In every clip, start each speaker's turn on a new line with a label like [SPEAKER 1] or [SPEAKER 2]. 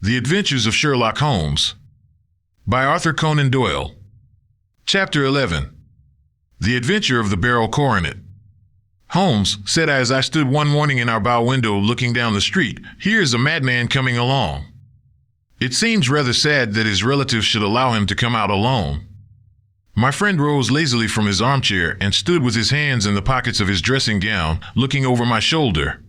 [SPEAKER 1] The Adventures of Sherlock Holmes by Arthur Conan Doyle. Chapter 11. The Adventure of the Beryl Coronet. Holmes, said I as I stood one morning in our bow window looking down the street, "Here's a madman coming along. It seems rather sad that his relatives should allow him to come out alone." My friend rose lazily from his armchair and stood with his hands in the pockets of his dressing gown, looking over my shoulder.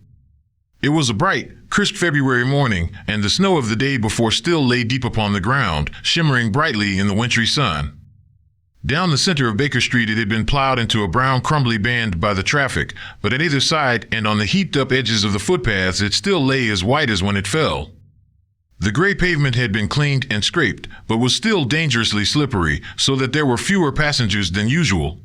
[SPEAKER 1] It was a bright, crisp February morning, and the snow of the day before still lay deep upon the ground, shimmering brightly in the wintry sun. Down the center of Baker Street it had been plowed into a brown, crumbly band by the traffic, but at either side and on the heaped-up edges of the footpaths it still lay as white as when it fell. The gray pavement had been cleaned and scraped, but was still dangerously slippery, so that there were fewer passengers than usual.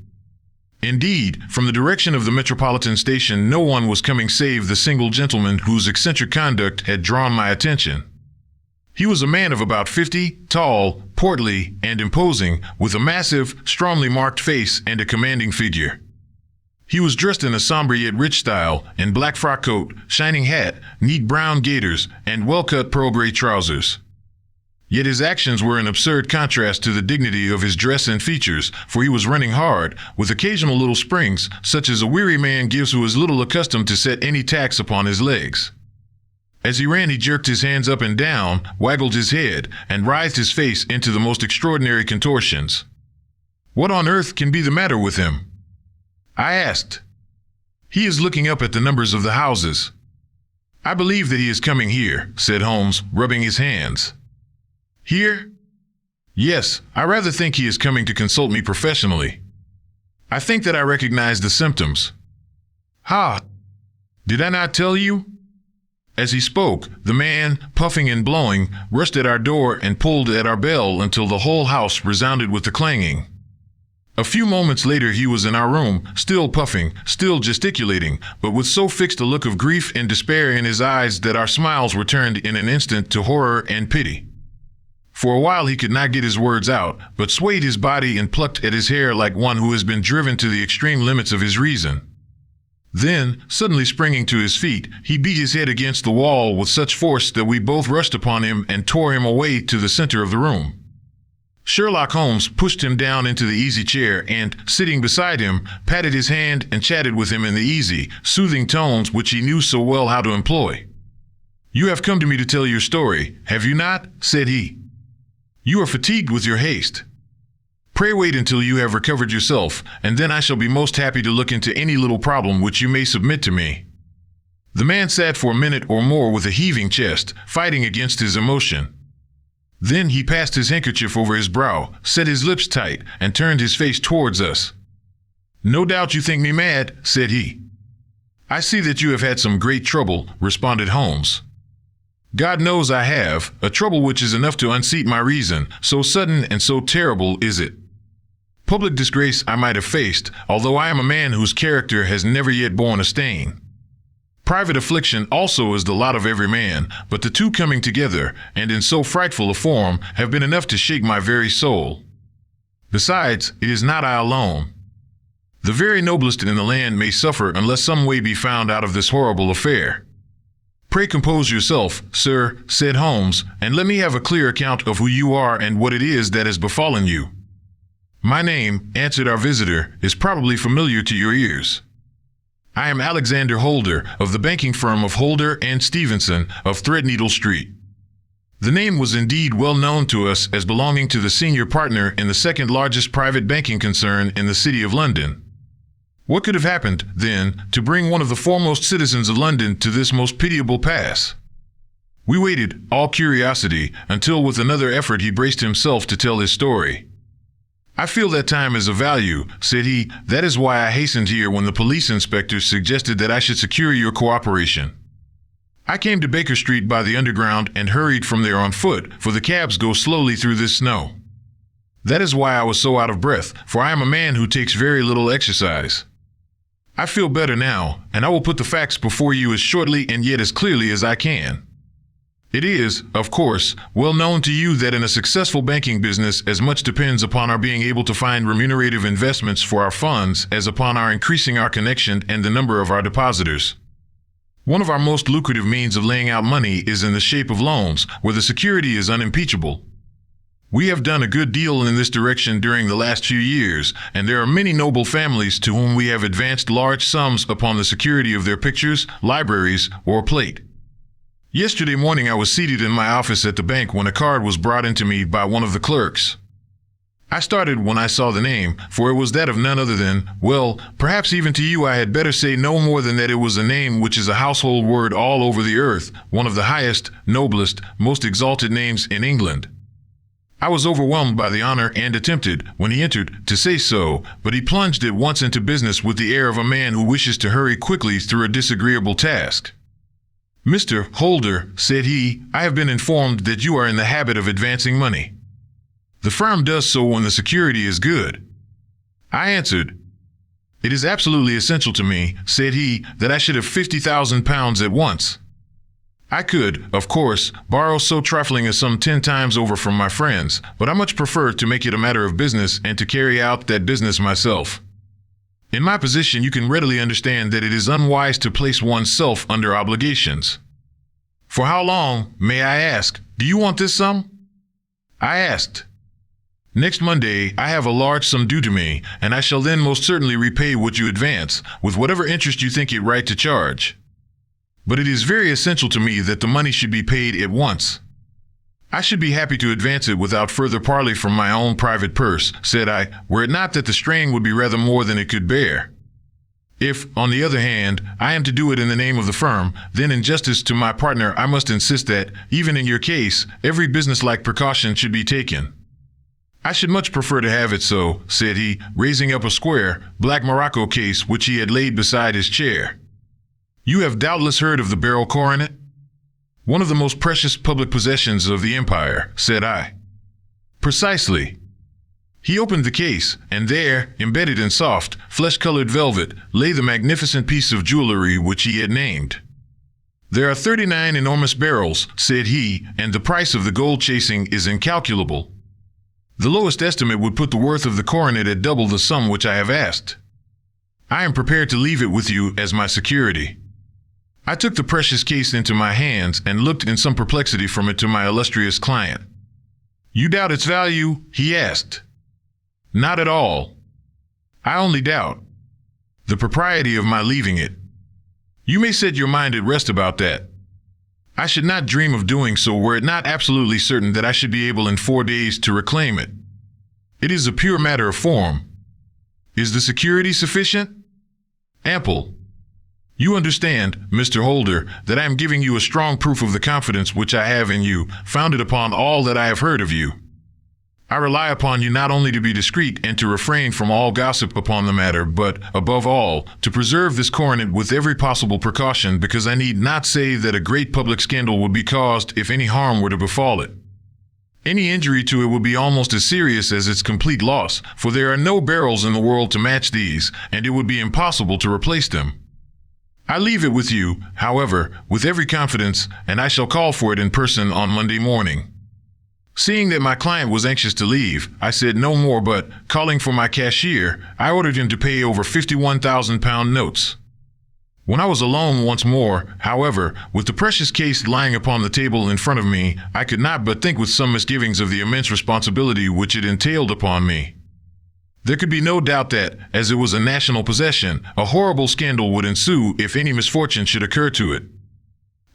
[SPEAKER 1] Indeed, from the direction of the Metropolitan Station no one was coming save the single gentleman whose eccentric conduct had drawn my attention. He was a man of about 50, tall, portly, and imposing, with a massive, strongly marked face and a commanding figure. He was dressed in a somber yet rich style, in black frock coat, shining hat, neat brown gaiters, and well-cut pearl gray trousers. Yet his actions were in absurd contrast to the dignity of his dress and features, for he was running hard, with occasional little springs, such as a weary man gives who is little accustomed to set any tax upon his legs. As he ran he jerked his hands up and down, waggled his head, and writhed his face into the most extraordinary contortions. "What on earth can be the matter with him?" I asked. "He is looking up at the numbers of the houses." "I believe that he is coming here," said Holmes, rubbing his hands. "Here?" "Yes, I rather think he is coming to consult me professionally. I think that I recognize the symptoms." "Ha! Did I not tell you?" As he spoke, the man, puffing and blowing, rushed at our door and pulled at our bell until the whole house resounded with the clanging. A few moments later he was in our room, still puffing, still gesticulating, but with so fixed a look of grief and despair in his eyes that our smiles were turned in an instant to horror and pity. For a while he could not get his words out, but swayed his body and plucked at his hair like one who has been driven to the extreme limits of his reason. Then, suddenly springing to his feet, he beat his head against the wall with such force that we both rushed upon him and tore him away to the center of the room. Sherlock Holmes pushed him down into the easy chair and, sitting beside him, patted his hand and chatted with him in the easy, soothing tones which he knew so well how to employ. "You have come to me to tell your story, have you not?" said he. "You are fatigued with your haste. Pray wait until you have recovered yourself, and then I shall be most happy to look into any little problem which you may submit to me." The man sat for a minute or more with a heaving chest, fighting against his emotion. Then he passed his handkerchief over his brow, set his lips tight, and turned his face towards us. "No doubt you think me mad," said he. "I see that you have had some great trouble," responded Holmes. "God knows I have, a trouble which is enough to unseat my reason, so sudden and so terrible is it. Public disgrace I might have faced, although I am a man whose character has never yet borne a stain. Private affliction also is the lot of every man, but the two coming together, and in so frightful a form, have been enough to shake my very soul. Besides, it is not I alone. The very noblest in the land may suffer unless some way be found out of this horrible affair." "Pray compose yourself, sir," said Holmes, "and let me have a clear account of who you are and what it is that has befallen you." "My name," answered our visitor, "is probably familiar to your ears. I am Alexander Holder, of the banking firm of Holder and Stevenson, of Threadneedle Street." The name was indeed well known to us as belonging to the senior partner in the second largest private banking concern in the city of London. What could have happened, then, to bring one of the foremost citizens of London to this most pitiable pass? We waited, all curiosity, until with another effort he braced himself to tell his story. "I feel that time is of value," said he. "That is why I hastened here when the police inspector suggested that I should secure your cooperation. I came to Baker Street by the underground and hurried from there on foot, for the cabs go slowly through this snow. That is why I was so out of breath, for I am a man who takes very little exercise. I feel better now, and I will put the facts before you as shortly and yet as clearly as I can. It is, of course, well known to you that in a successful banking business as much depends upon our being able to find remunerative investments for our funds as upon our increasing our connection and the number of our depositors. One of our most lucrative means of laying out money is in the shape of loans, where the security is unimpeachable. We have done a good deal in this direction during the last few years, and there are many noble families to whom we have advanced large sums upon the security of their pictures, libraries, or plate. Yesterday morning I was seated in my office at the bank when a card was brought into me by one of the clerks. I started when I saw the name, for it was that of none other than, well, perhaps even to you I had better say no more than that it was a name which is a household word all over the earth, one of the highest, noblest, most exalted names in England. I was overwhelmed by the honor and attempted, when he entered, to say so, but he plunged at once into business with the air of a man who wishes to hurry quickly through a disagreeable task. "Mr. Holder," said he, "I have been informed that you are in the habit of advancing money. The firm does so when the security is good." I answered, "It is absolutely essential to me," said he, "that I should have £50,000 at once. I could, of course, borrow so trifling a sum 10 times over from my friends, but I much prefer to make it a matter of business and to carry out that business myself. In my position, you can readily understand that it is unwise to place oneself under obligations. For how long, may I ask, do you want this sum?" I asked. "Next Monday I have a large sum due to me, and I shall then most certainly repay what you advance, with whatever interest you think it right to charge. But it is very essential to me that the money should be paid at once." "I should be happy to advance it without further parley from my own private purse," said I, "were it not that the strain would be rather more than it could bear. If, on the other hand, I am to do it in the name of the firm, then in justice to my partner I must insist that, even in your case, every businesslike precaution should be taken." "I should much prefer to have it so," said he, raising up a square, black morocco case which he had laid beside his chair. "You have doubtless heard of the Beryl Coronet? One of the most precious public possessions of the empire," said I. "Precisely." He opened the case, and there, embedded in soft, flesh-colored velvet, lay the magnificent piece of jewellery which he had named. "There are 39 enormous beryls," said he, "and the price of the gold chasing is incalculable. The lowest estimate would put the worth of the coronet at double the sum which I have asked. I am prepared to leave it with you as my security." I took the precious case into my hands and looked in some perplexity from it to my illustrious client. "You doubt its value?" he asked. "Not at all. I only doubt the propriety of my leaving it. You may set your mind at rest about that. I should not dream of doing so were it not absolutely certain that I should be able in 4 days to reclaim it. It is a pure matter of form. Is the security sufficient?" "Ample. You understand, Mr. Holder, that I am giving you a strong proof of the confidence which I have in you, founded upon all that I have heard of you. I rely upon you not only to be discreet and to refrain from all gossip upon the matter, but, above all, to preserve this coronet with every possible precaution, because I need not say that a great public scandal would be caused if any harm were to befall it. Any injury to it would be almost as serious as its complete loss, for there are no beryls in the world to match these, and it would be impossible to replace them. I leave it with you, however, with every confidence, and I shall call for it in person on Monday morning." Seeing that my client was anxious to leave, I said no more, but, calling for my cashier, I ordered him to pay over £51,000 notes. When I was alone once more, however, with the precious case lying upon the table in front of me, I could not but think with some misgivings of the immense responsibility which it entailed upon me. There could be no doubt that, as it was a national possession, a horrible scandal would ensue if any misfortune should occur to it.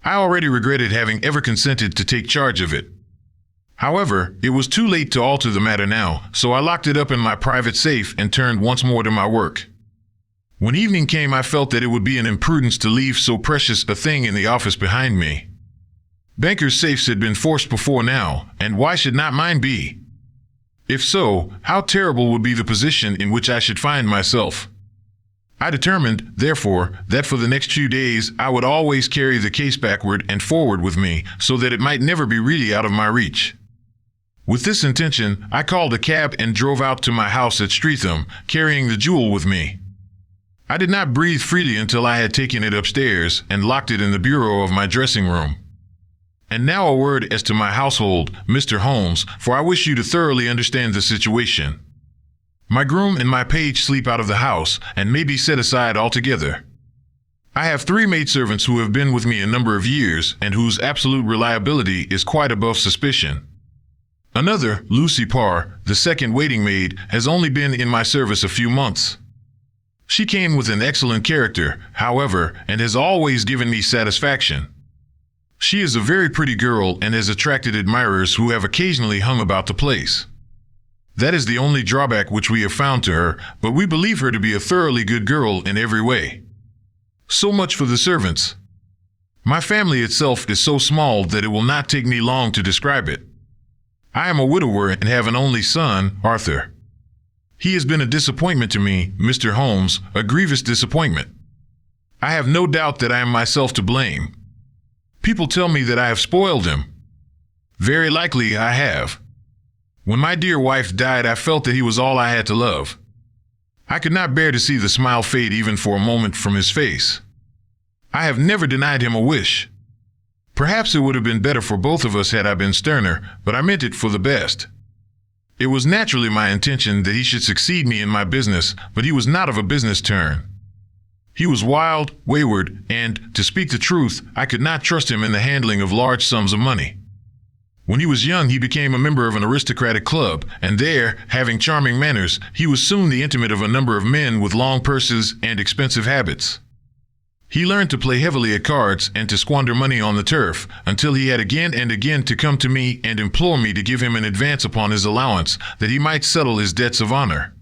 [SPEAKER 1] I already regretted having ever consented to take charge of it. However, it was too late to alter the matter now, so I locked it up in my private safe and turned once more to my work. When evening came, I felt that it would be an imprudence to leave so precious a thing in the office behind me. Bankers' safes had been forced before now, and why should not mine be? If so, how terrible would be the position in which I should find myself. I determined, therefore, that for the next few days I would always carry the case backward and forward with me, so that it might never be really out of my reach. With this intention, I called a cab and drove out to my house at Streatham, carrying the jewel with me. I did not breathe freely until I had taken it upstairs and locked it in the bureau of my dressing room. And now a word as to my household, Mr. Holmes, for I wish you to thoroughly understand the situation. My groom and my page sleep out of the house, and may be set aside altogether. I have 3 maidservants who have been with me a number of years and whose absolute reliability is quite above suspicion. Another, Lucy Parr, the second waiting maid, has only been in my service a few months. She came with an excellent character, however, and has always given me satisfaction. She is a very pretty girl and has attracted admirers who have occasionally hung about the place. That is the only drawback which we have found to her, but we believe her to be a thoroughly good girl in every way. So much for the servants. My family itself is so small that it will not take me long to describe it. I am a widower and have an only son, Arthur. He has been a disappointment to me, Mr. Holmes, a grievous disappointment. I have no doubt that I am myself to blame. People tell me that I have spoiled him. Very likely I have. When my dear wife died, I felt that he was all I had to love. I could not bear to see the smile fade even for a moment from his face. I have never denied him a wish. Perhaps it would have been better for both of us had I been sterner, but I meant it for the best. It was naturally my intention that he should succeed me in my business, but he was not of a business turn. He was wild, wayward, and, to speak the truth, I could not trust him in the handling of large sums of money. When he was young, he became a member of an aristocratic club, and there, having charming manners, he was soon the intimate of a number of men with long purses and expensive habits. He learned to play heavily at cards and to squander money on the turf, until he had again and again to come to me and implore me to give him an advance upon his allowance, that he might settle his debts of honor.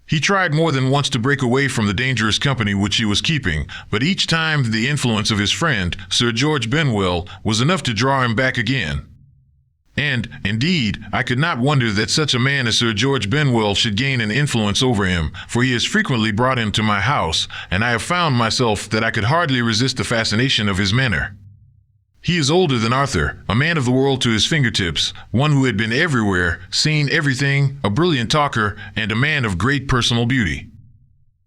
[SPEAKER 1] He tried more than once to break away from the dangerous company which he was keeping, but each time the influence of his friend, Sir George Benwell, was enough to draw him back again. And, indeed, I could not wonder that such a man as Sir George Benwell should gain an influence over him, for he has frequently brought him to my house, and I have found myself that I could hardly resist the fascination of his manner. He is older than Arthur, a man of the world to his fingertips, one who had been everywhere, seen everything, a brilliant talker, and a man of great personal beauty.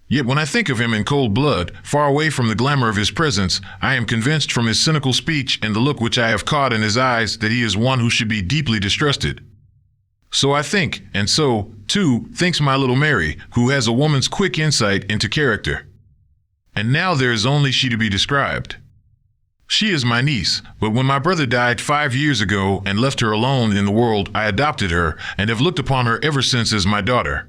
[SPEAKER 1] Yet when I think of him in cold blood, far away from the glamour of his presence, I am convinced from his cynical speech and the look which I have caught in his eyes that he is one who should be deeply distrusted. So I think, and so, too, thinks my little Mary, who has a woman's quick insight into character. And now there is only she to be described. She is my niece, but when my brother died 5 years ago and left her alone in the world, I adopted her and have looked upon her ever since as my daughter.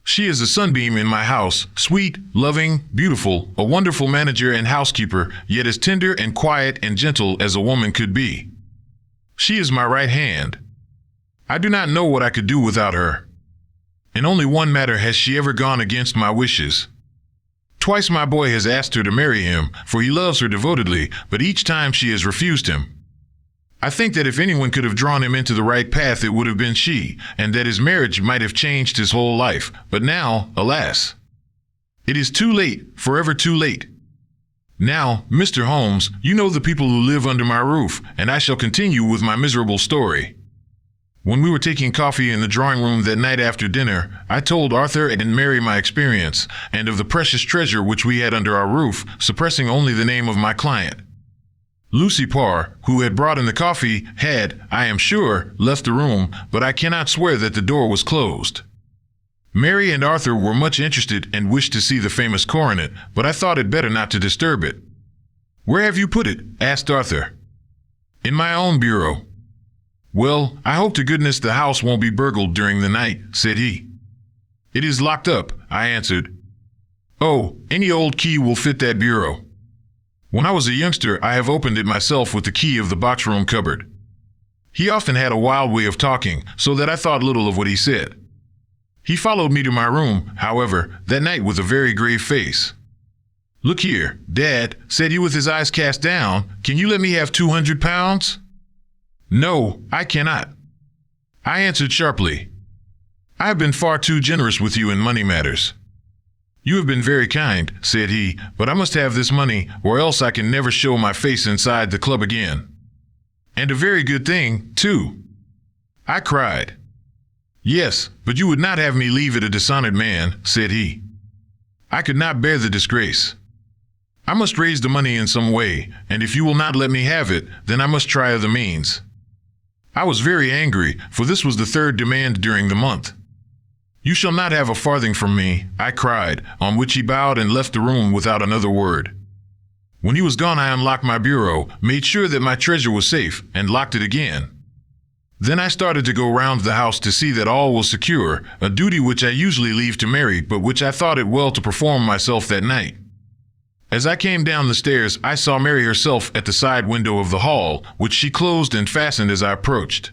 [SPEAKER 1] She is a sunbeam in my house, sweet, loving, beautiful, a wonderful manager and housekeeper, yet as tender and quiet and gentle as a woman could be. She is my right hand. I do not know what I could do without her. In only one matter has she ever gone against my wishes. Twice my boy has asked her to marry him, for he loves her devotedly, but each time she has refused him. I think that if anyone could have drawn him into the right path, it would have been she, and that his marriage might have changed his whole life. But now, alas, it is too late, forever too late. Now, Mr. Holmes, you know the people who live under my roof, and I shall continue with my miserable story. When we were taking coffee in the drawing room that night after dinner, I told Arthur and Mary my experience, and of the precious treasure which we had under our roof, suppressing only the name of my client. Lucy Parr, who had brought in the coffee, had, I am sure, left the room, but I cannot swear that the door was closed. Mary and Arthur were much interested and wished to see the famous coronet, but I thought it better not to disturb it. "Where have you put it?" asked Arthur. "In my own bureau." "Well, I hope to goodness the house won't be burgled during the night," said he. "It is locked up," I answered. "Oh, any old key will fit that bureau. When I was a youngster, I have opened it myself with the key of the box-room cupboard." He often had a wild way of talking, so that I thought little of what he said. He followed me to my room, however, that night with a very grave face. "Look here, Dad," said he with his eyes cast down, "can you let me have £200? "No, I cannot," I answered sharply. "I have been far too generous with you in money matters." "You have been very kind," said he, "but I must have this money, or else I can never show my face inside the club again." "And a very good thing, too," I cried. "Yes, but you would not have me leave it a dishonored man," said he. "I could not bear the disgrace. I must raise the money in some way, and if you will not let me have it, then I must try other means." I was very angry, for this was the 3rd demand during the month. "You shall not have a farthing from me," I cried, on which he bowed and left the room without another word. When he was gone, I unlocked my bureau, made sure that my treasure was safe, and locked it again. Then I started to go round the house to see that all was secure, a duty which I usually leave to Mary, but which I thought it well to perform myself that night. As I came down the stairs, I saw Mary herself at the side window of the hall, which she closed and fastened as I approached.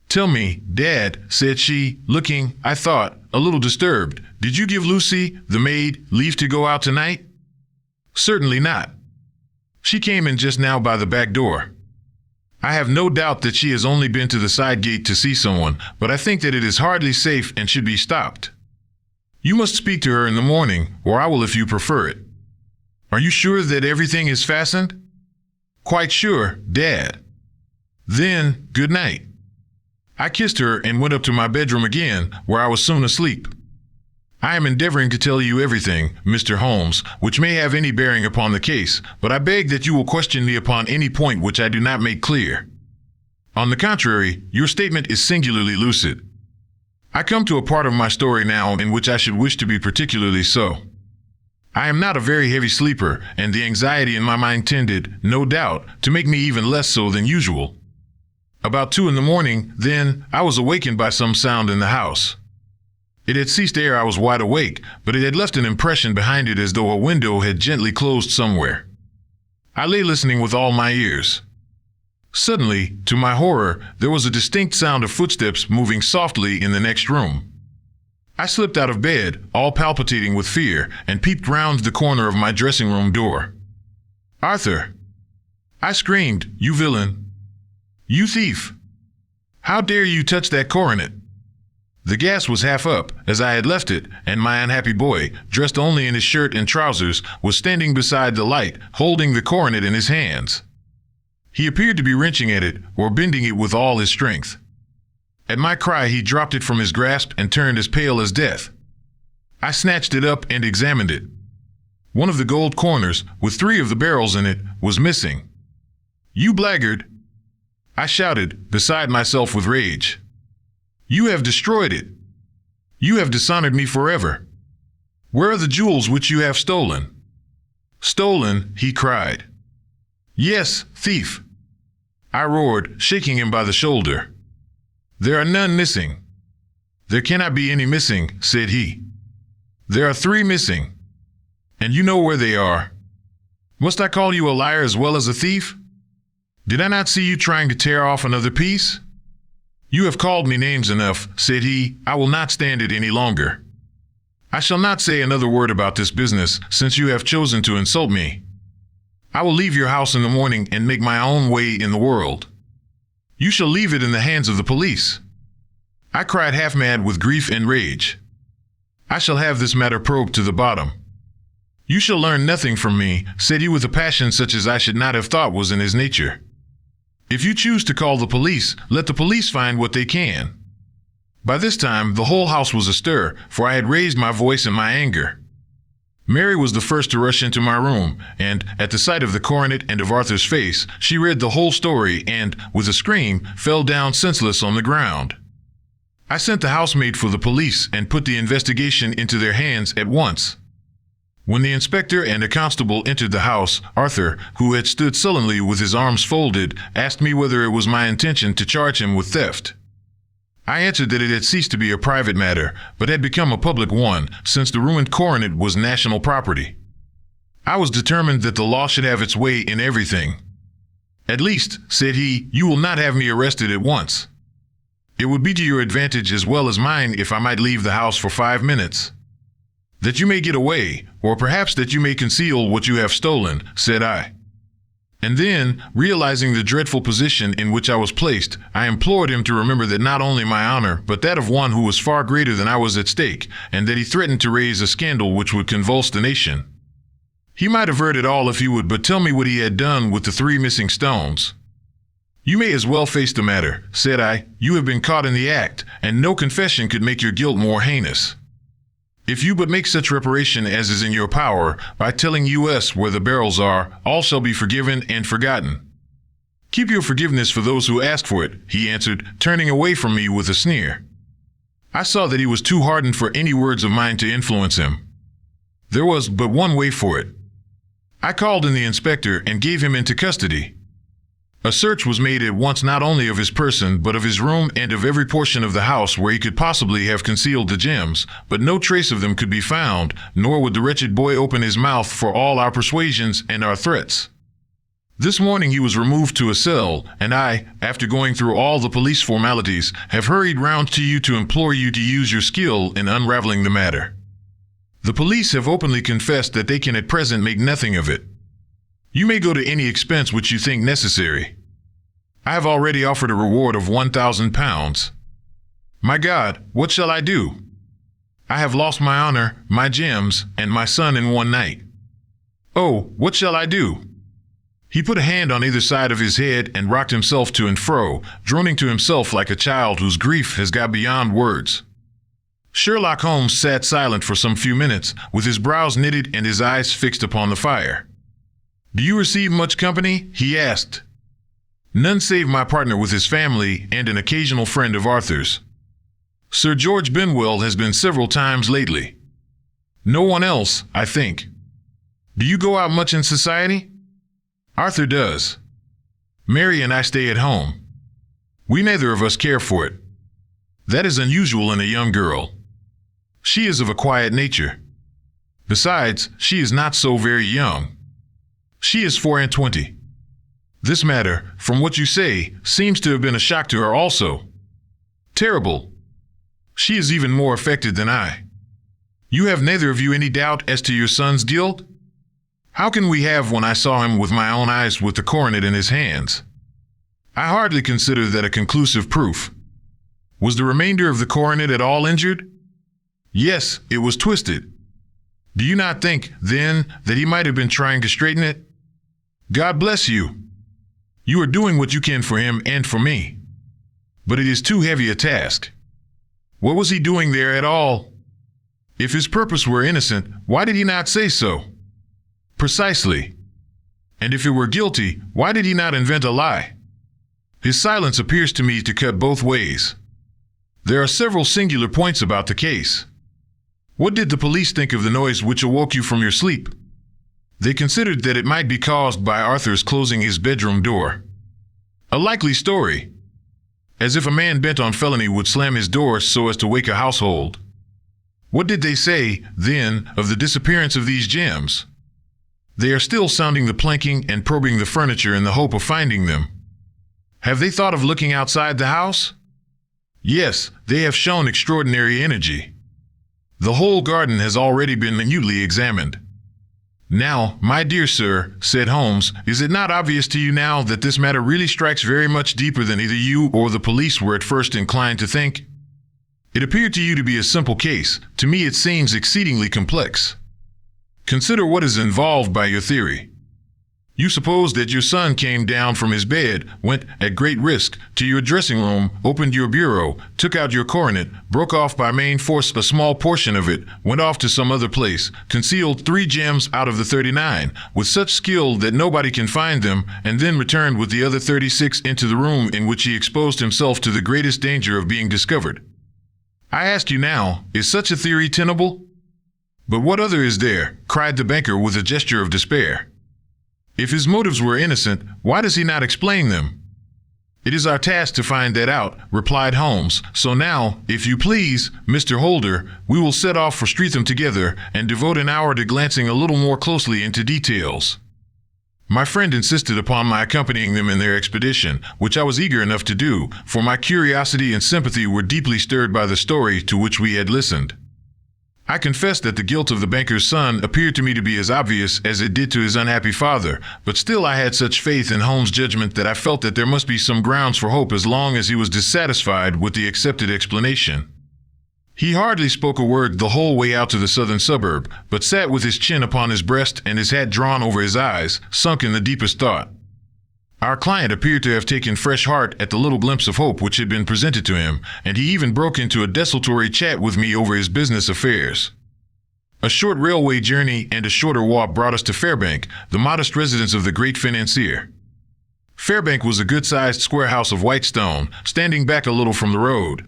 [SPEAKER 1] "Tell me, Dad," said she, looking, I thought, a little disturbed, "did you give Lucy, the maid, leave to go out tonight?" "Certainly not. She came in just now by the back door. I have no doubt that she has only been to the side gate to see someone, but I think that it is hardly safe and should be stopped. You must speak to her in the morning, or I will if you prefer it. Are you sure that everything is fastened?" "Quite sure, Dad." "Then, good night." I kissed her and went up to my bedroom again, where I was soon asleep. I am endeavoring to tell you everything, Mr. Holmes, which may have any bearing upon the case, but I beg that you will question me upon any point which I do not make clear. On the contrary, your statement is singularly lucid. I come to a part of my story now in which I should wish to be particularly so. I am not a very heavy sleeper, and the anxiety in my mind tended, no doubt, to make me even less so than usual. About 2 in the morning, then, I was awakened by some sound in the house. It had ceased ere I was wide awake, but it had left an impression behind it as though a window had gently closed somewhere. I lay listening with all my ears. Suddenly, to my horror, there was a distinct sound of footsteps moving softly in the next room. I slipped out of bed, all palpitating with fear, and peeped round the corner of my dressing-room door. "Arthur!" I screamed, "You villain! You thief! How dare you touch that coronet?" The gas was half up, as I had left it, and my unhappy boy, dressed only in his shirt and trousers, was standing beside the light, holding the coronet in his hands. He appeared to be wrenching at it, or bending it with all his strength. At my cry, he dropped it from his grasp and turned as pale as death. I snatched it up and examined it. One of the gold corners, with 3 of the beryls in it, was missing. "You blackguard!" I shouted, beside myself with rage. "You have destroyed it. You have dishonored me forever. Where are the jewels which you have stolen?" "Stolen?" he cried. "Yes, thief!" I roared, shaking him by the shoulder. "There are none missing." "There cannot be any missing," said he. "There are 3 missing. And you know where they are. Must I call you a liar as well as a thief? Did I not see you trying to tear off another piece? "You have called me names enough," said he. "I will not stand it any longer. I shall not say another word about this business, since you have chosen to insult me. I will leave your house in the morning and make my own way in the world. You shall leave it in the hands of the police." I cried half mad with grief and rage. "I shall have this matter probed to the bottom." "You shall learn nothing from me," said he with a passion such as I should not have thought was in his nature. "If you choose to call the police, let the police find what they can." By this time, the whole house was astir, for I had raised my voice in my anger. Mary was the first to rush into my room, and, at the sight of the coronet and of Arthur's face, she read the whole story and, with a scream, fell down senseless on the ground. I sent the housemaid for the police and put the investigation into their hands at once. When the inspector and a constable entered the house, Arthur, who had stood sullenly with his arms folded, asked me whether it was my intention to charge him with theft. I answered that it had ceased to be a private matter, but had become a public one, since the ruined coronet was national property. I was determined that the law should have its way in everything. "At least," said he, "you will not have me arrested at once. It would be to your advantage as well as mine if I might leave the house for 5 minutes. "That you may get away, or perhaps that you may conceal what you have stolen," said I. And then, realizing the dreadful position in which I was placed, I implored him to remember that not only my honor, but that of one who was far greater than I was at stake, and that he threatened to raise a scandal which would convulse the nation. He might avert it all if he would but tell me what he had done with the 3 missing stones. "You may as well face the matter," said I. "You have been caught in the act, and no confession could make your guilt more heinous. If you but make such reparation as is in your power, by telling us where the beryls are, all shall be forgiven and forgotten." "Keep your forgiveness for those who ask for it," he answered, turning away from me with a sneer. I saw that he was too hardened for any words of mine to influence him. There was but one way for it. I called in the inspector and gave him into custody. A search was made at once not only of his person but of his room and of every portion of the house where he could possibly have concealed the gems, but no trace of them could be found, nor would the wretched boy open his mouth for all our persuasions and our threats. This morning he was removed to a cell, and I, after going through all the police formalities, have hurried round to you to implore you to use your skill in unraveling the matter. The police have openly confessed that they can at present make nothing of it. You may go to any expense which you think necessary. I have already offered a reward of £1,000. My God, what shall I do? I have lost my honor, my gems, and my son in one night. Oh, what shall I do? He put a hand on either side of his head and rocked himself to and fro, droning to himself like a child whose grief has got beyond words. Sherlock Holmes sat silent for some few minutes, with his brows knitted and his eyes fixed upon the fire. "Do you receive much company?" he asked. "None save my partner with his family and an occasional friend of Arthur's. Sir George Benwell has been several times lately. No one else, I think. Do you go out much in society?" "Arthur does. Mary and I stay at home. We neither of us care for it. That is unusual in a young girl. She is of a quiet nature. Besides, she is not so very young. She is 24. This matter, from what you say, seems to have been a shock to her also. Terrible. She is even more affected than I. You have neither of you any doubt as to your son's guilt?" "How can we have when I saw him with my own eyes with the coronet in his hands? I hardly consider that a conclusive proof. Was the remainder of the coronet at all injured?" "Yes, it was twisted." "Do you not think, then, that he might have been trying to straighten it?" "God bless you. You are doing what you can for him and for me. But it is too heavy a task. What was he doing there at all? If his purpose were innocent, why did he not say so?" "Precisely. And if it were guilty, why did he not invent a lie? His silence appears to me to cut both ways. There are several singular points about the case. What did the police think of the noise which awoke you from your sleep?" "They considered that it might be caused by Arthur's closing his bedroom door." "A likely story. As if a man bent on felony would slam his door so as to wake a household. What did they say, then, of the disappearance of these gems?" "They are still sounding the planking and probing the furniture in the hope of finding them." "Have they thought of looking outside the house?" "Yes, they have shown extraordinary energy. The whole garden has already been minutely examined." "Now, my dear sir," said Holmes, "is it not obvious to you now that this matter really strikes very much deeper than either you or the police were at first inclined to think? It appeared to you to be a simple case. To me it seems exceedingly complex. Consider what is involved by your theory. You suppose that your son came down from his bed, went, at great risk, to your dressing room, opened your bureau, took out your coronet, broke off by main force a small portion of it, went off to some other place, concealed 3 gems out of the 39, with such skill that nobody can find them, and then returned with the other 36 into the room in which he exposed himself to the greatest danger of being discovered. I ask you now, is such a theory tenable?" "But what other is there?" cried the banker with a gesture of despair. "If his motives were innocent, why does he not explain them?" "It is our task to find that out," replied Holmes. "So now, if you please, Mr. Holder, we will set off for Streatham together and devote an hour to glancing a little more closely into details." My friend insisted upon my accompanying them in their expedition, which I was eager enough to do, for my curiosity and sympathy were deeply stirred by the story to which we had listened. I confess that the guilt of the banker's son appeared to me to be as obvious as it did to his unhappy father, but still I had such faith in Holmes' judgment that I felt that there must be some grounds for hope as long as he was dissatisfied with the accepted explanation. He hardly spoke a word the whole way out to the southern suburb, but sat with his chin upon his breast and his hat drawn over his eyes, sunk in the deepest thought. Our client appeared to have taken fresh heart at the little glimpse of hope which had been presented to him, and he even broke into a desultory chat with me over his business affairs. A short railway journey and a shorter walk brought us to Fairbank, the modest residence of the great financier. Fairbank was a good-sized square house of white stone, standing back a little from the road.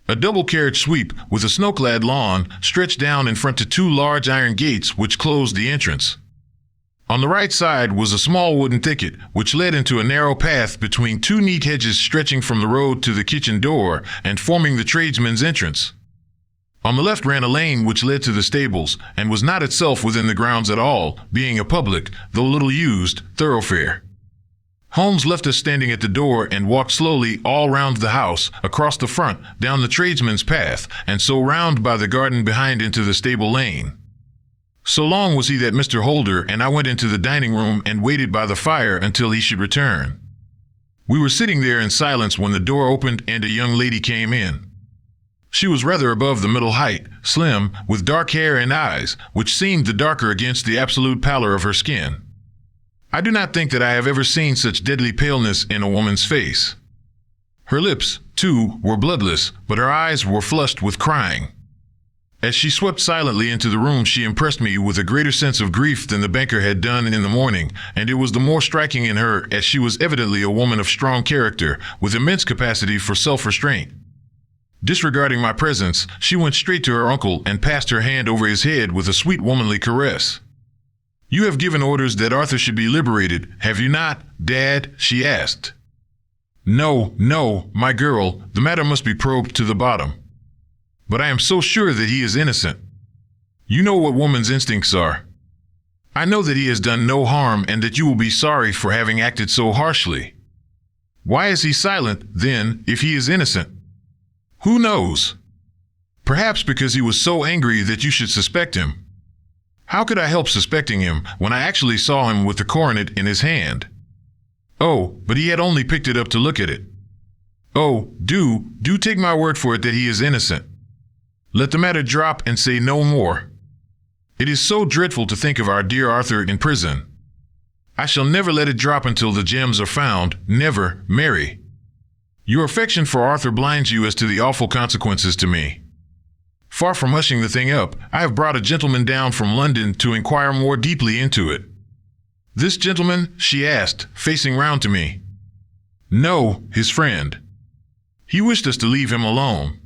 [SPEAKER 1] A double-carriage sweep, with a snow-clad lawn, stretched down in front to 2 large iron gates which closed the entrance. On the right side was a small wooden thicket, which led into a narrow path between two neat hedges stretching from the road to the kitchen door and forming the tradesman's entrance. On the left ran a lane which led to the stables, and was not itself within the grounds at all, being a public, though little used, thoroughfare. Holmes left us standing at the door and walked slowly all round the house, across the front, down the tradesman's path, and so round by the garden behind into the stable lane. So long was he that Mr. Holder and I went into the dining room and waited by the fire until he should return. We were sitting there in silence when the door opened and a young lady came in. She was rather above the middle height, slim, with dark hair and eyes, which seemed the darker against the absolute pallor of her skin. I do not think that I have ever seen such deadly paleness in a woman's face. Her lips, too, were bloodless, but her eyes were flushed with crying. As she swept silently into the room, she impressed me with a greater sense of grief than the banker had done in the morning, and it was the more striking in her as she was evidently a woman of strong character, with immense capacity for self-restraint. Disregarding my presence, she went straight to her uncle and passed her hand over his head with a sweet womanly caress. "You have given orders that Arthur should be liberated, have you not, Dad?" she asked. No, my girl, the matter must be probed to the bottom. But I am so sure that he is innocent. You know what woman's instincts are. I know that he has done no harm and that you will be sorry for having acted so harshly. Why is he silent, then, if he is innocent? Who knows? Perhaps because he was so angry that you should suspect him. How could I help suspecting him when I actually saw him with the coronet in his hand? Oh, but he had only picked it up to look at it. Oh, do take my word for it that he is innocent. Let the matter drop and say no more. It is so dreadful to think of our dear Arthur in prison. I shall never let it drop until the gems are found, never, Mary. Your affection for Arthur blinds you as to the awful consequences to me. Far from hushing the thing up, I have brought a gentleman down from London to inquire more deeply into it. This gentleman, she asked, facing round to me. No, his friend. He wished us to leave him alone.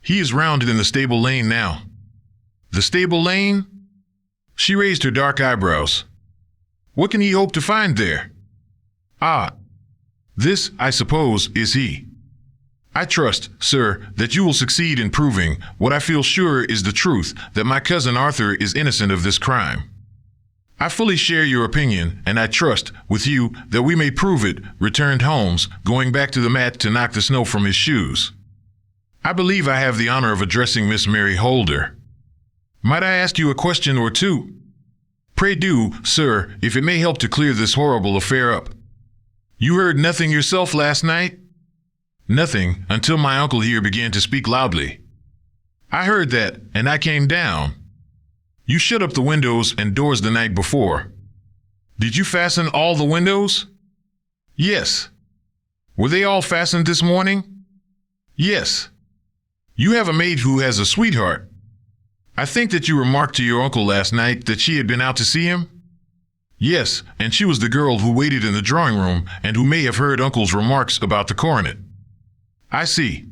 [SPEAKER 1] He is rounded in the stable lane now. The stable lane? She raised her dark eyebrows. What can he hope to find there? Ah, this, I suppose, is he. I trust, sir, that you will succeed in proving what I feel sure is the truth, that my cousin Arthur is innocent of this crime. I fully share your opinion, and I trust, with you, that we may prove it, returned Holmes, going back to the mat to knock the snow from his shoes. I believe I have the honor of addressing Miss Mary Holder. Might I ask you a question or two? Pray do, sir, if it may help to clear this horrible affair up. You heard nothing yourself last night? Nothing, until my uncle here began to speak loudly. I heard that, and I came down. You shut up the windows and doors the night before. Did you fasten all the windows? Yes. Were they all fastened this morning? Yes. You have a maid who has a sweetheart. I think that you remarked to your uncle last night that she had been out to see him? Yes, and she was the girl who waited in the drawing room and who may have heard Uncle's remarks about the coronet. I see.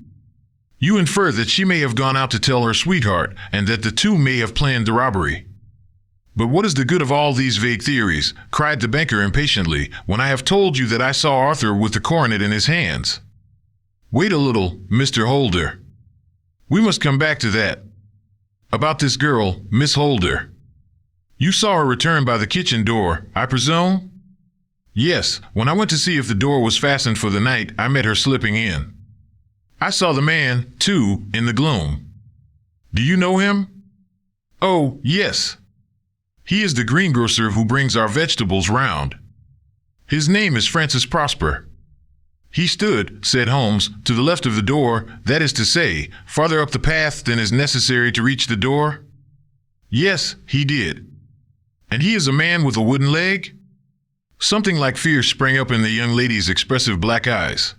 [SPEAKER 1] You infer that she may have gone out to tell her sweetheart, and that the two may have planned the robbery. But what is the good of all these vague theories, cried the banker impatiently, when I have told you that I saw Arthur with the coronet in his hands? Wait a little, Mr. Holder. We must come back to that. About this girl, Miss Holder. You saw her return by the kitchen door, I presume? Yes, when I went to see if the door was fastened for the night, I met her slipping in. I saw the man, too, in the gloom. Do you know him? Oh, yes. He is the greengrocer who brings our vegetables round. His name is Francis Prosper. He stood, said Holmes, to the left of the door, that is to say, farther up the path than is necessary to reach the door? Yes, he did. And he is a man with a wooden leg? Something like fear sprang up in the young lady's expressive black eyes.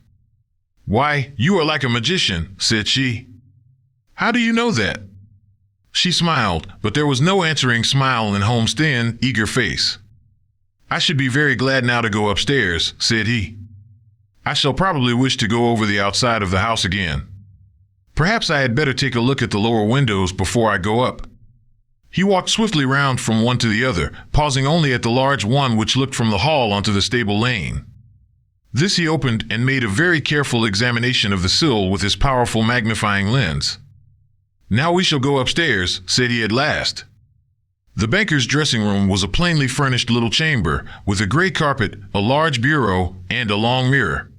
[SPEAKER 1] Why, you are like a magician, said she. How do you know that? She smiled, but there was no answering smile in Holmes' thin, eager face. I should be very glad now to go upstairs, said he. I shall probably wish to go over the outside of the house again. Perhaps I had better take a look at the lower windows before I go up. He walked swiftly round from one to the other, pausing only at the large one which looked from the hall onto the stable lane. This he opened and made a very careful examination of the sill with his powerful magnifying lens. "Now we shall go upstairs," said he at last. The banker's dressing room was a plainly furnished little chamber, with a gray carpet, a large bureau, and a long mirror.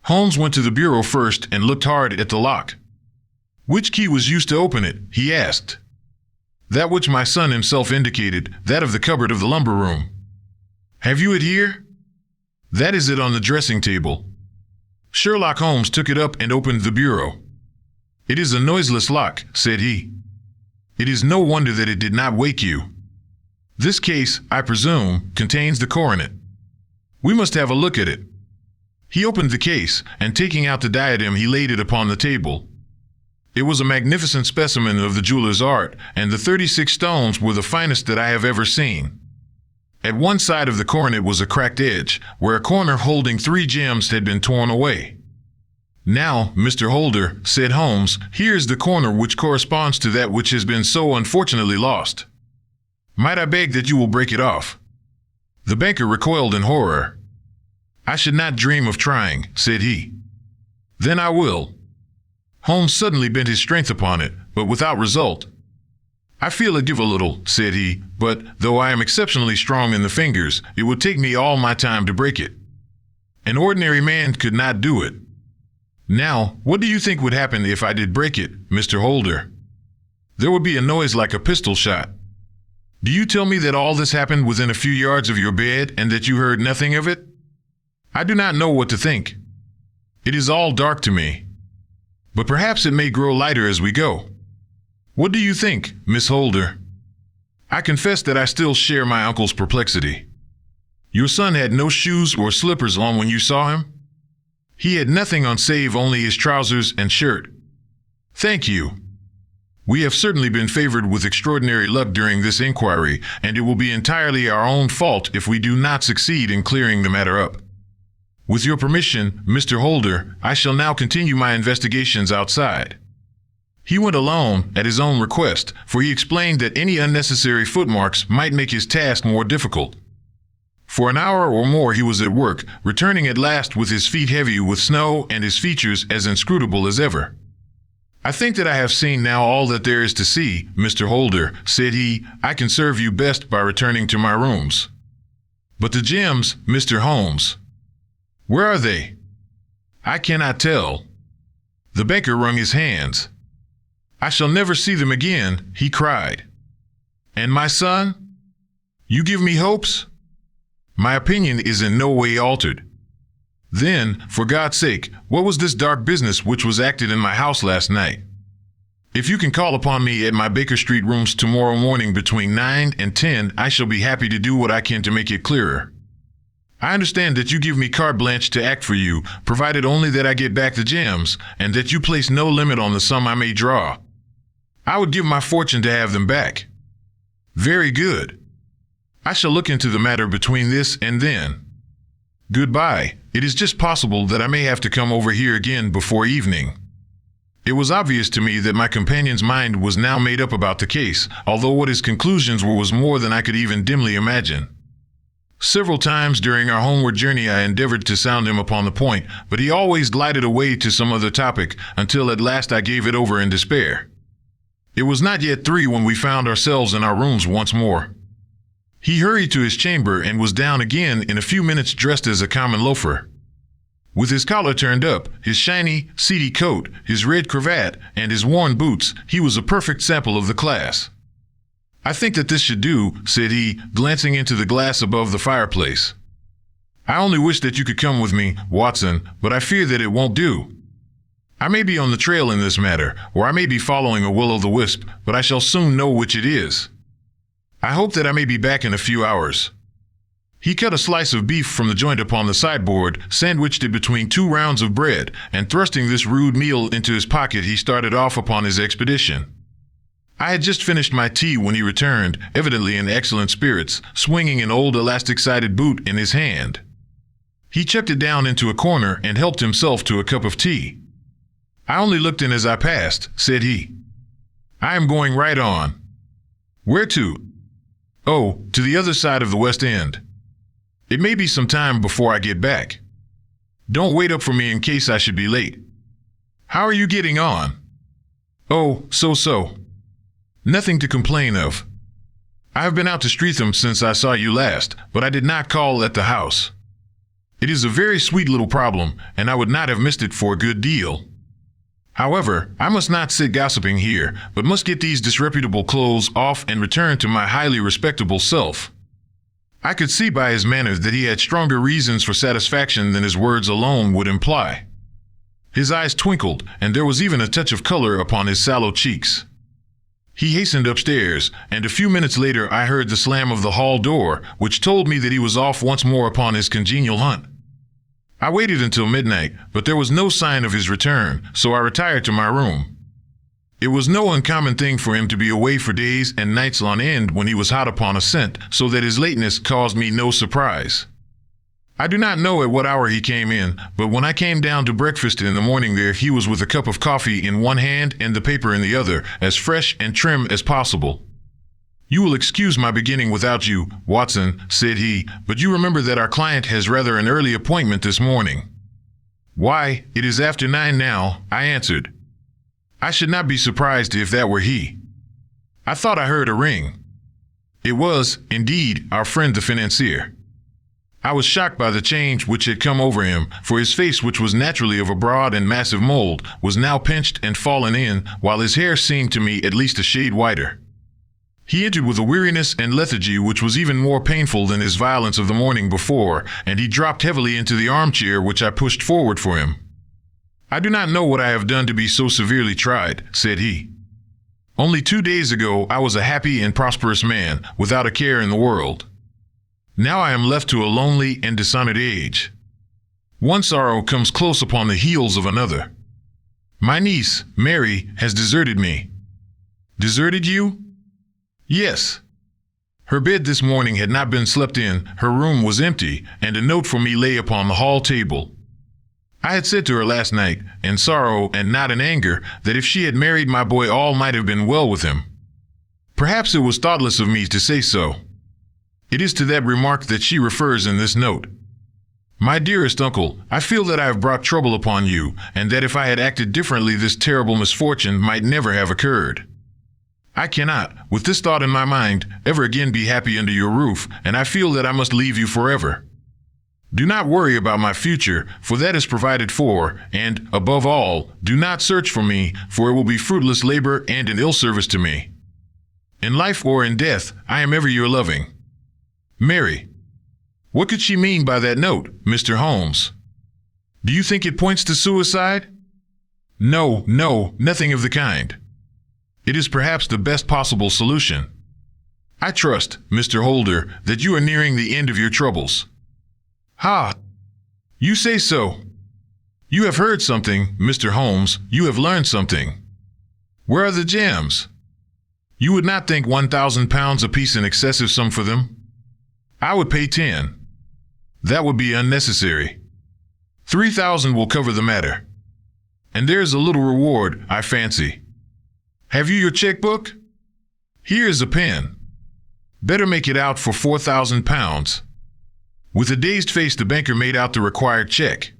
[SPEAKER 1] Holmes went to the bureau first and looked hard at the lock. "Which key was used to open it?" he asked. "That which my son himself indicated, that of the cupboard of the lumber room." "Have you it here?" "That is it on the dressing table." Sherlock Holmes took it up and opened the bureau. "It is a noiseless lock," said he. "It is no wonder that it did not wake you. This case, I presume, contains the coronet. We must have a look at it." He opened the case, and taking out the diadem, he laid it upon the table. It was a magnificent specimen of the jeweler's art, and the 36 stones were the finest that I have ever seen. At one side of the coronet was a cracked edge, where a corner holding 3 gems had been torn away. "Now, Mr. Holder," said Holmes, "here is the corner which corresponds to that which has been so unfortunately lost. Might I beg that you will break it off?" The banker recoiled in horror. "I should not dream of trying," said he. "Then I will." Holmes suddenly bent his strength upon it, but without result. "I feel it give a little," said he, "but, though I am exceptionally strong in the fingers, it would take me all my time to break it. An ordinary man could not do it. Now, what do you think would happen if I did break it, Mr. Holder?" "There would be a noise like a pistol shot." "Do you tell me that all this happened within a few yards of your bed, and that you heard nothing of it?" "I do not know what to think. It is all dark to me. But perhaps it may grow lighter as we go. What do you think, Miss Holder?" I confess that I still share my uncle's perplexity. "Your son had no shoes or slippers on when you saw him?" "He had nothing on save only his trousers and shirt." "Thank you. We have certainly been favored with extraordinary luck during this inquiry, and it will be entirely our own fault if we do not succeed in clearing the matter up. With your permission, Mr. Holder, I shall now continue my investigations outside." He went alone, at his own request, for he explained that any unnecessary footmarks might make his task more difficult. For an hour or more he was at work, returning at last with his feet heavy with snow and his features as inscrutable as ever. "I think that I have seen now all that there is to see, Mr. Holder," said he. "I can serve you best by returning to my rooms." "But the gems, Mr. Holmes? Where are they?" "I cannot tell." The banker wrung his hands. "I shall never see them again," he cried. "And my son? You give me hopes?" "My opinion is in no way altered." "Then, for God's sake, what was this dark business which was acted in my house last night? If you can call upon me at my Baker Street rooms tomorrow morning between 9 and 10, I shall be happy to do what I can to make it clearer. I understand that you give me carte blanche to act for you, provided only that I get back the gems, and that you place no limit on the sum I may draw. I would give my fortune to have them back." "Very good. I shall look into the matter between this and then. Goodbye. It is just possible that I may have to come over here again before evening." It was obvious to me that my companion's mind was now made up about the case, although what his conclusions were was more than I could even dimly imagine. Several times during our homeward journey I endeavored to sound him upon the point, but he always glided away to some other topic, until at last I gave it over in despair. It was not yet 3 when we found ourselves in our rooms once more. He hurried to his chamber and was down again in a few minutes dressed as a common loafer. With his collar turned up, his shiny, seedy coat, his red cravat, and his worn boots, he was a perfect sample of the class. "I think that this should do," said he, glancing into the glass above the fireplace. "I only wish that you could come with me, Watson, but I fear that it won't do. I may be on the trail in this matter, or I may be following a will-o'-the-wisp, but I shall soon know which it is. I hope that I may be back in a few hours." He cut a slice of beef from the joint upon the sideboard, sandwiched it between 2 rounds of bread, and thrusting this rude meal into his pocket, he started off upon his expedition. I had just finished my tea when he returned, evidently in excellent spirits, swinging an old elastic-sided boot in his hand. He chucked it down into a corner and helped himself to a cup of tea. "I only looked in as I passed," said he. "I am going right on. Where to? Oh, to the other side of the West End. It may be some time before I get back. Don't wait up for me in case I should be late. How are you getting on? Oh, so-so. Nothing to complain of. I have been out to Streatham since I saw you last, but I did not call at the house. It is a very sweet little problem, and I would not have missed it for a good deal. However, I must not sit gossiping here, but must get these disreputable clothes off and return to my highly respectable self. I could see by his manner that he had stronger reasons for satisfaction than his words alone would imply. His eyes twinkled, and there was even a touch of color upon his sallow cheeks. He hastened upstairs, and a few minutes later I heard the slam of the hall door, which told me that he was off once more upon his congenial hunt. I waited until midnight, but there was no sign of his return, so I retired to my room. It was no uncommon thing for him to be away for days and nights on end when he was hot upon a scent, so that his lateness caused me no surprise. I do not know at what hour he came in, but when I came down to breakfast in the morning there, he was with a cup of coffee in one hand and the paper in the other, as fresh and trim as possible. "You will excuse my beginning without you, Watson," said he, "but you remember that our client has rather an early appointment this morning." "Why, it is after 9 now," I answered. I should not be surprised if that were he. I thought I heard a ring. It was, indeed, our friend the financier. I was shocked by the change which had come over him, for his face, which was naturally of a broad and massive mold, was now pinched and fallen in, while his hair seemed to me at least a shade whiter. He entered with a weariness and lethargy which was even more painful than his violence of the morning before, and he dropped heavily into the armchair which I pushed forward for him. "I do not know what I have done to be so severely tried," said he. "Only 2 days ago I was a happy and prosperous man, without a care in the world. Now I am left to a lonely and dishonored age. One sorrow comes close upon the heels of another. My niece, Mary, has deserted me." "Deserted you?" "Yes. Her bed this morning had not been slept in, her room was empty, and a note for me lay upon the hall table. I had said to her last night, in sorrow and not in anger, that if she had married my boy all might have been well with him. Perhaps it was thoughtless of me to say so. It is to that remark that she refers in this note. My dearest uncle, I feel that I have brought trouble upon you, and that if I had acted differently this terrible misfortune might never have occurred. I cannot, with this thought in my mind, ever again be happy under your roof, and I feel that I must leave you forever. Do not worry about my future, for that is provided for, and, above all, do not search for me, for it will be fruitless labor and an ill service to me. In life or in death, I am ever your loving Mary." What could she mean by that note, Mr. Holmes? Do you think it points to suicide? No, nothing of the kind. It is perhaps the best possible solution. I trust, Mr. Holder, that you are nearing the end of your troubles. "Ha! You say so. You have heard something, Mr. Holmes, you have learned something. Where are the gems? You would not think £1,000 apiece an excessive sum for them? I would pay 10. That would be unnecessary. 3,000 will cover the matter. And there is a little reward, I fancy. Have you your checkbook? Here is a pen. Better make it out for £4,000. With a dazed face, the banker made out the required check.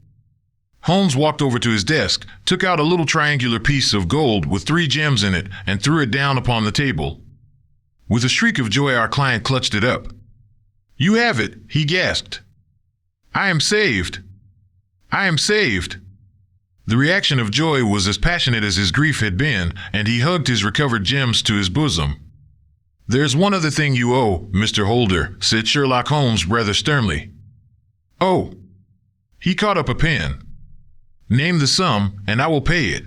[SPEAKER 1] Holmes walked over to his desk, took out a little triangular piece of gold with 3 gems in it, and threw it down upon the table. With a shriek of joy, our client clutched it up. "You have it," he gasped. "I am saved! I am saved!" The reaction of joy was as passionate as his grief had been, and he hugged his recovered gems to his bosom. "There's one other thing you owe, Mr. Holder," said Sherlock Holmes rather sternly. "Oh!" He caught up a pen. "Name the sum, and I will pay it."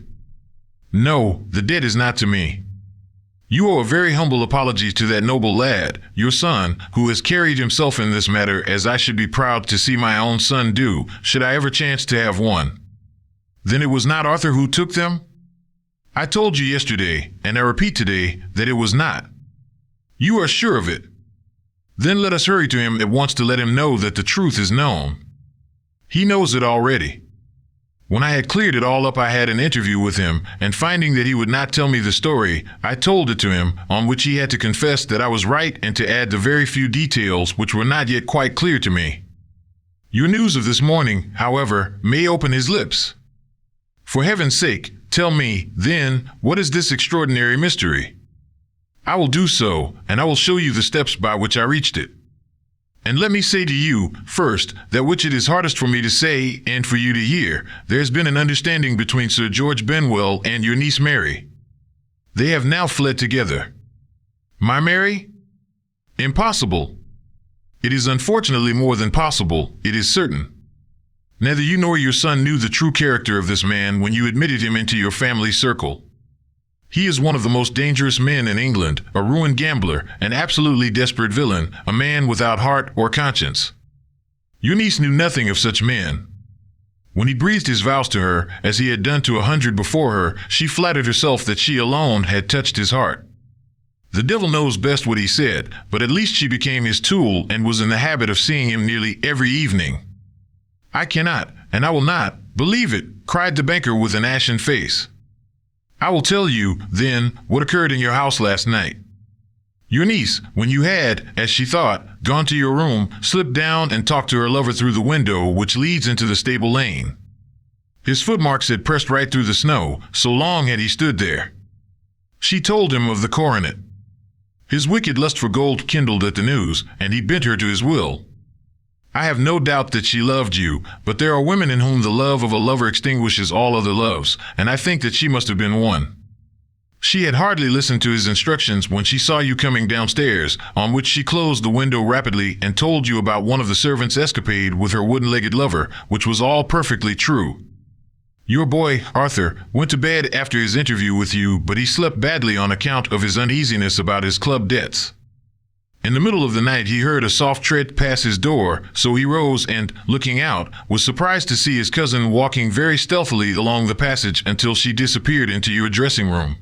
[SPEAKER 1] "No, the debt is not to me. You owe a very humble apology to that noble lad, your son, who has carried himself in this matter as I should be proud to see my own son do, should I ever chance to have one." "Then it was not Arthur who took them?" "I told you yesterday, and I repeat today, that it was not." "You are sure of it? Then let us hurry to him at once to let him know that the truth is known. He knows it already." When I had cleared it all up, I had an interview with him, and finding that he would not tell me the story, I told it to him, on which he had to confess that I was right and to add the very few details which were not yet quite clear to me. Your news of this morning, however, may open his lips. For heaven's sake, tell me, then, what is this extraordinary mystery? I will do so, and I will show you the steps by which I reached it. And let me say to you, first, that which it is hardest for me to say and for you to hear, there has been an understanding between Sir George Benwell and your niece Mary. They have now fled together. My Mary? Impossible. It is unfortunately more than possible, it is certain. Neither you nor your son knew the true character of this man when you admitted him into your family circle. He is one of the most dangerous men in England, a ruined gambler, an absolutely desperate villain, a man without heart or conscience. Your niece knew nothing of such men. When he breathed his vows to her, as he had done to 100 before her, she flattered herself that she alone had touched his heart. The devil knows best what he said, but at least she became his tool and was in the habit of seeing him nearly every evening. I cannot, and I will not, believe it, cried the banker with an ashen face. I will tell you, then, what occurred in your house last night. Your niece, when you had, as she thought, gone to your room, slipped down and talked to her lover through the window which leads into the stable lane. His footmarks had pressed right through the snow, so long had he stood there. She told him of the coronet. His wicked lust for gold kindled at the news, and he bent her to his will. I have no doubt that she loved you, but there are women in whom the love of a lover extinguishes all other loves, and I think that she must have been one. She had hardly listened to his instructions when she saw you coming downstairs, on which she closed the window rapidly and told you about one of the servants' escapade with her wooden-legged lover, which was all perfectly true. Your boy, Arthur, went to bed after his interview with you, but he slept badly on account of his uneasiness about his club debts. In the middle of the night he heard a soft tread pass his door, so he rose and, looking out, was surprised to see his cousin walking very stealthily along the passage until she disappeared into your dressing room.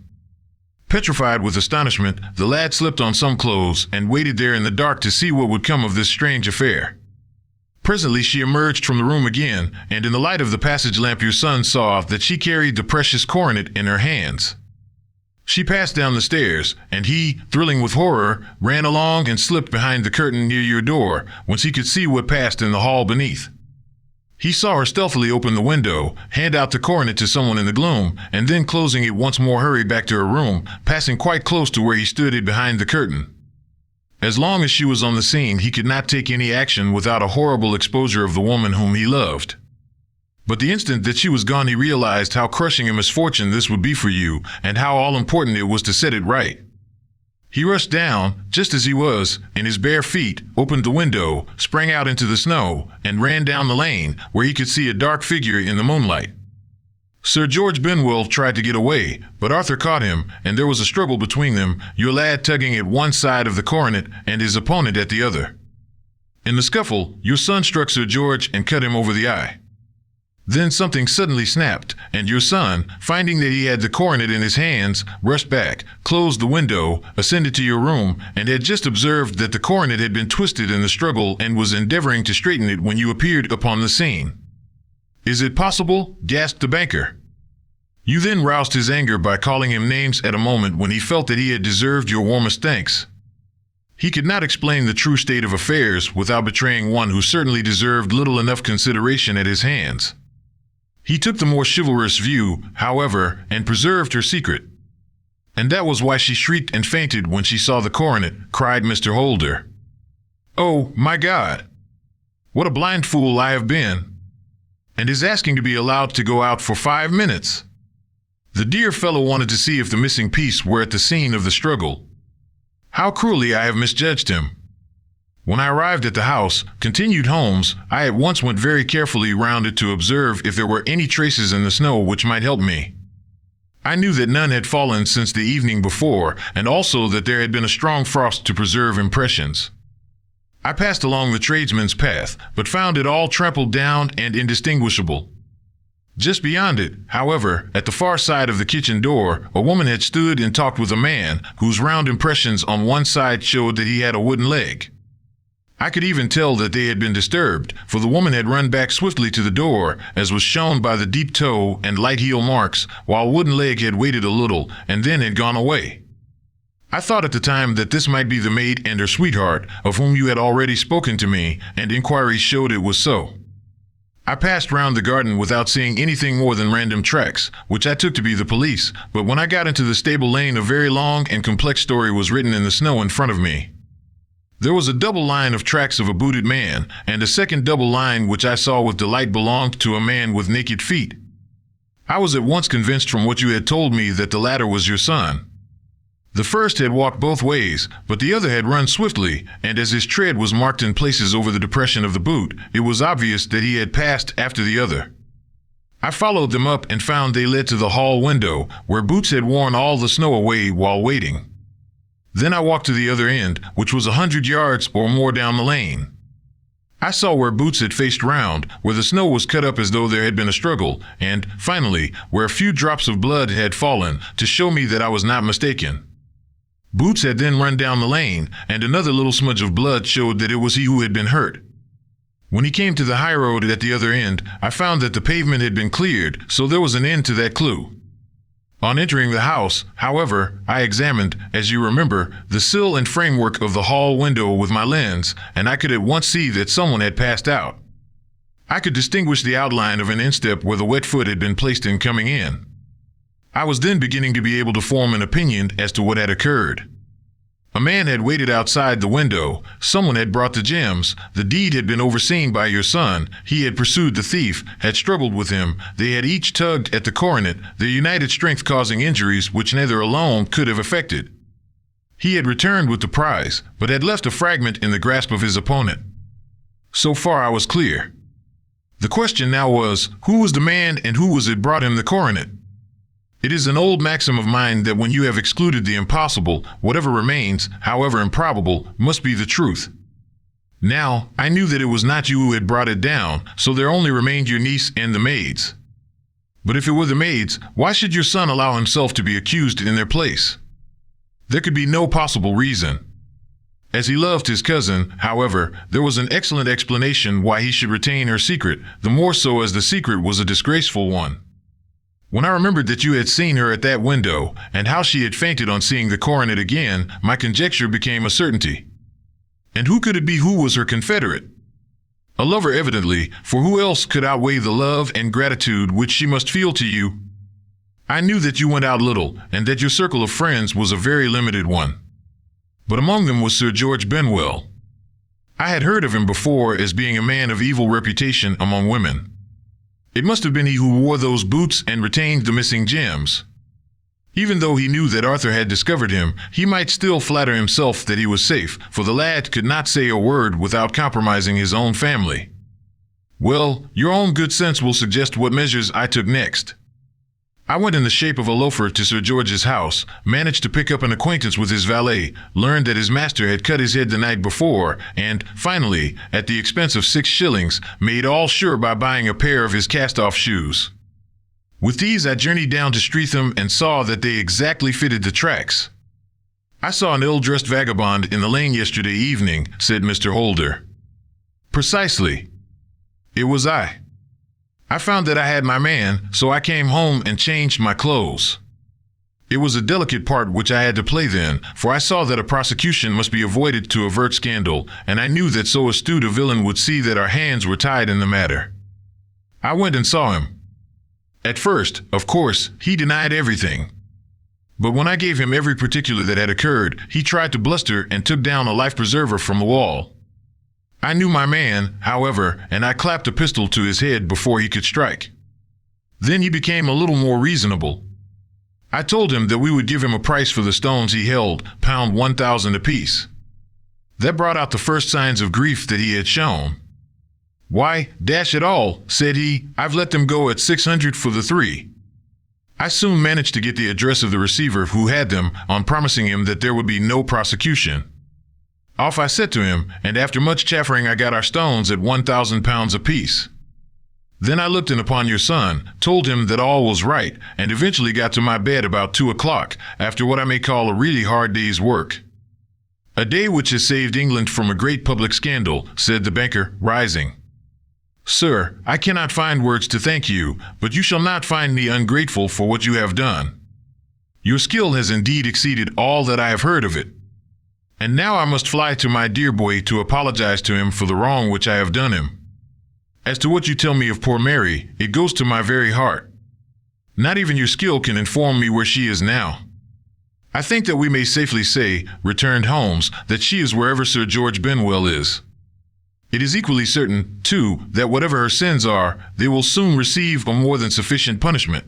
[SPEAKER 1] Petrified with astonishment, the lad slipped on some clothes and waited there in the dark to see what would come of this strange affair. Presently she emerged from the room again, and in the light of the passage lamp your son saw that she carried the precious coronet in her hands. She passed down the stairs, and he, thrilling with horror, ran along and slipped behind the curtain near your door, whence he could see what passed in the hall beneath. He saw her stealthily open the window, hand out the coronet to someone in the gloom, and then closing it once more hurry back to her room, passing quite close to where he stood behind the curtain. As long as she was on the scene, he could not take any action without a horrible exposure of the woman whom he loved. But the instant that she was gone he realized how crushing a misfortune this would be for you, and how all-important it was to set it right. He rushed down, just as he was, in his bare feet, opened the window, sprang out into the snow, and ran down the lane, where he could see a dark figure in the moonlight. Sir George Benwell tried to get away, but Arthur caught him, and there was a struggle between them, your lad tugging at one side of the coronet and his opponent at the other. In the scuffle, your son struck Sir George and cut him over the eye. Then something suddenly snapped, and your son, finding that he had the coronet in his hands, rushed back, closed the window, ascended to your room, and had just observed that the coronet had been twisted in the struggle and was endeavoring to straighten it when you appeared upon the scene. Is it possible? Gasped the banker. You then roused his anger by calling him names at a moment when he felt that he had deserved your warmest thanks. He could not explain the true state of affairs without betraying one who certainly deserved little enough consideration at his hands. He took the more chivalrous view, however, and preserved her secret. And that was why she shrieked and fainted when she saw the coronet, cried Mr. Holder. Oh, my God! What a blind fool I have been! And is asking to be allowed to go out for 5 minutes. The dear fellow wanted to see if the missing piece were at the scene of the struggle. How cruelly I have misjudged him! When I arrived at the house, continued Holmes, I at once went very carefully round it to observe if there were any traces in the snow which might help me. I knew that none had fallen since the evening before, and also that there had been a strong frost to preserve impressions. I passed along the tradesman's path, but found it all trampled down and indistinguishable. Just beyond it, however, at the far side of the kitchen door, a woman had stood and talked with a man, whose round impressions on one side showed that he had a wooden leg. I could even tell that they had been disturbed, for the woman had run back swiftly to the door, as was shown by the deep toe and light heel marks, while Wooden Leg had waited a little and then had gone away. I thought at the time that this might be the maid and her sweetheart, of whom you had already spoken to me, and inquiries showed it was so. I passed round the garden without seeing anything more than random tracks, which I took to be the police, but when I got into the stable lane a very long and complex story was written in the snow in front of me. There was a double line of tracks of a booted man, and a second double line which I saw with delight belonged to a man with naked feet. I was at once convinced from what you had told me that the latter was your son. The first had walked both ways, but the other had run swiftly, and as his tread was marked in places over the depression of the boot, it was obvious that he had passed after the other. I followed them up and found they led to the hall window, where Boots had worn all the snow away while waiting. Then I walked to the other end, which was 100 yards or more down the lane. I saw where Boots had faced round, where the snow was cut up as though there had been a struggle, and, finally, where a few drops of blood had fallen, to show me that I was not mistaken. Boots had then run down the lane, and another little smudge of blood showed that it was he who had been hurt. When he came to the high road at the other end, I found that the pavement had been cleared, so there was an end to that clue. On entering the house, however, I examined, as you remember, the sill and framework of the hall window with my lens, and I could at once see that someone had passed out. I could distinguish the outline of an instep where the wet foot had been placed in coming in. I was then beginning to be able to form an opinion as to what had occurred. A man had waited outside the window, someone had brought the gems, the deed had been overseen by your son, he had pursued the thief, had struggled with him, they had each tugged at the coronet, their united strength causing injuries which neither alone could have effected. He had returned with the prize, but had left a fragment in the grasp of his opponent. So far I was clear. The question now was, who was the man and who was it brought him the coronet? It is an old maxim of mine that when you have excluded the impossible, whatever remains, however improbable, must be the truth. Now, I knew that it was not you who had brought it down, so there only remained your niece and the maids. But if it were the maids, why should your son allow himself to be accused in their place? There could be no possible reason. As he loved his cousin, however, there was an excellent explanation why he should retain her secret, the more so as the secret was a disgraceful one. When I remembered that you had seen her at that window, and how she had fainted on seeing the coronet again, my conjecture became a certainty. And who could it be who was her confederate? A lover evidently, for who else could outweigh the love and gratitude which she must feel to you? I knew that you went out little, and that your circle of friends was a very limited one. But among them was Sir George Benwell. I had heard of him before as being a man of evil reputation among women. It must have been he who wore those boots and retained the missing gems. Even though he knew that Arthur had discovered him, he might still flatter himself that he was safe, for the lad could not say a word without compromising his own family. Well, your own good sense will suggest what measures I took next. I went in the shape of a loafer to Sir George's house, managed to pick up an acquaintance with his valet, learned that his master had cut his head the night before, and, finally, at the expense of 6 shillings, made all sure by buying a pair of his cast-off shoes. With these I journeyed down to Streatham and saw that they exactly fitted the tracks. I saw an ill-dressed vagabond in the lane yesterday evening, said Mr. Holder. Precisely. It was I. I found that I had my man, so I came home and changed my clothes. It was a delicate part which I had to play then, for I saw that a prosecution must be avoided to avert scandal, and I knew that so astute a villain would see that our hands were tied in the matter. I went and saw him. At first, of course, he denied everything. But when I gave him every particular that had occurred, he tried to bluster and took down a life-preserver from the wall. I knew my man, however, and I clapped a pistol to his head before he could strike. Then he became a little more reasonable. I told him that we would give him a price for the stones he held, £1,000 apiece. That brought out the first signs of grief that he had shown. Why, dash it all, said he, I've let them go at 600 for the 3. I soon managed to get the address of the receiver who had them, on promising him that there would be no prosecution. Off I set to him, and after much chaffering I got our stones at £1,000 apiece. Then I looked in upon your son, told him that all was right, and eventually got to my bed about 2 o'clock, after what I may call a really hard day's work. A day which has saved England from a great public scandal, said the banker, rising. Sir, I cannot find words to thank you, but you shall not find me ungrateful for what you have done. Your skill has indeed exceeded all that I have heard of it. And now I must fly to my dear boy to apologize to him for the wrong which I have done him. As to what you tell me of poor Mary, it goes to my very heart. Not even your skill can inform me where she is now. I think that we may safely say, returned Holmes, that she is wherever Sir George Benwell is. It is equally certain, too, that whatever her sins are, they will soon receive a more than sufficient punishment.